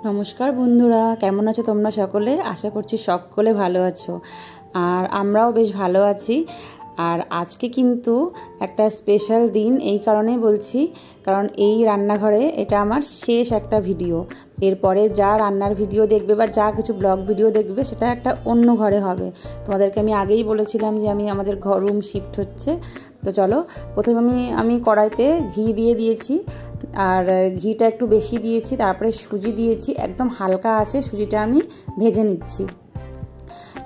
নমস্কার বন্ধুরা, কেমন আছো তোমরা সকলে? আশা করছি সকলে ভালো আছো, আর আমরাও বেশ ভালো আছি। আর আজকে কিন্তু একটা স্পেশাল দিন, এই কারণেই বলছি কারণ এই রান্নাঘরে এটা আমার শেষ একটা ভিডিও। এরপরে যা রান্নার ভিডিও দেখবে বা যা কিছু ব্লগ ভিডিও দেখবে সেটা একটা অন্য ঘরে হবে। তোমাদেরকে আমি আগেই বলেছিলাম যে আমাদের রুম শিফট হচ্ছে। তো চলো, প্রথমে আমি কড়াইতে ঘি দিয়ে দিয়েছি, আর ঘিটা একটু বেশি দিয়েছি। তারপরে সুজি দিয়েছি, একদম হালকা আছে সুজিটা আমি ভেজে নিচ্ছি।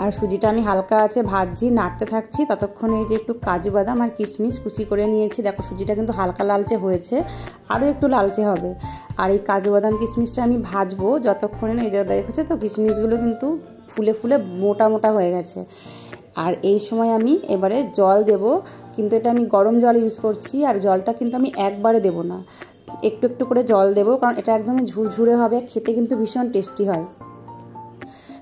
আর সুজিটা আমি হালকা আছে ভাজছি, নাড়তে থাকছি। ততক্ষণে এই যে একটু কাজু বাদাম আর কিশমিশ কুচি করে নিয়েছি। দেখো সুজিটা কিন্তু হালকা লালচে হয়েছে, আরও একটু লালচে হবে। আর এই কাজু বাদাম কিশমিশটা আমি ভাজবো যতক্ষণে না, এই দেখেছো তো কিশমিশগুলো কিন্তু ফুলে ফুলে মোটা মোটা হয়ে গেছে। আর এই সময় আমি এবারে জল দেব, কিন্তু এটা আমি গরম জল ইউজ করছি। আর জলটা কিন্তু আমি একবারে দেব না, একটু একটু করে জল দেব, কারণ এটা একদমই ঝুরঝুরে হবে, খেতে কিন্তু ভীষণ টেস্টি হয়।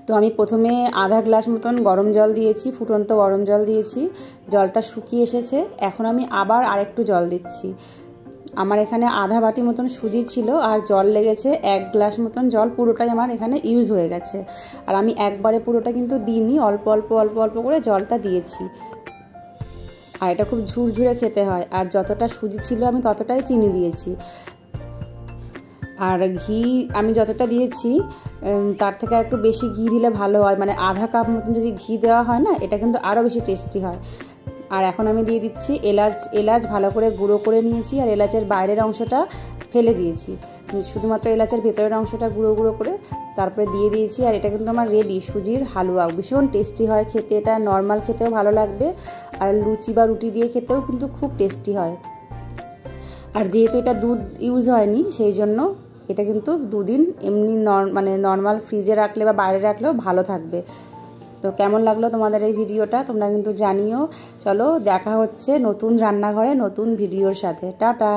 তো আমি প্রথমে আধা গ্লাস মতন গরম জল দিয়েছি, ফুটন্ত গরম জল দিয়েছি। জলটা শুকিয়ে এসেছে, এখন আমি আবার আরেকটু জল দিচ্ছি। আমার এখানে আধা বাটি মতন সুজি ছিল, আর জল লেগেছে 1 গ্লাস মতন জল, পুরোটাই আমার এখানে ইউজ হয়ে গেছে। আর আমি একবারে পুরোটা কিন্তু দিইনি, অল্প অল্প অল্প অল্প করে জলটা দিয়েছি। আর এটা খুব ঝুরঝুরে খেতে হয়, আর যতটা সুজি ছিল আমি ততটাই চিনি দিয়েছি। আর ঘি আমি যতটা দিয়েছি তার থেকে একটু বেশি ঘি দিলে ভালো হয়, মানে আধা কাপ মতন যদি ঘি দেওয়া হয় না, এটা কিন্তু আরও বেশি টেস্টি হয়। আর এখন আমি দিয়ে দিচ্ছি এলাচ ভালো করে গুঁড়ো করে নিয়েছি, আর এলাচের বাইরের অংশটা ফেলে দিয়েছি, শুধুমাত্র এলাচের ভেতরের অংশটা গুঁড়ো গুঁড়ো করে তারপরে দিয়ে দিয়েছি। আর এটা কিন্তু আমার রেডি, সুজির হালুয়া। ভীষণ টেস্টি হয় খেতে, এটা নর্মাল খেতেও ভালো লাগবে, আর লুচি বা রুটি দিয়ে খেতেও কিন্তু খুব টেস্টি হয়। আর যেহেতু এটা দুধ ইউজ হয়নি, সেই জন্য এটা কিন্তু 2 দিন এমনি নর্মাল ফ্রিজে রাখলে বা বাইরে রাখলেও ভালো থাকবে। তো কেমন লাগলো তোমাদের এই ভিডিওটা তোমরা কিন্তু জানিও। চলো, দেখা হচ্ছে নতুন রান্নাঘরে নতুন ভিডিওর সাথে। টাটা।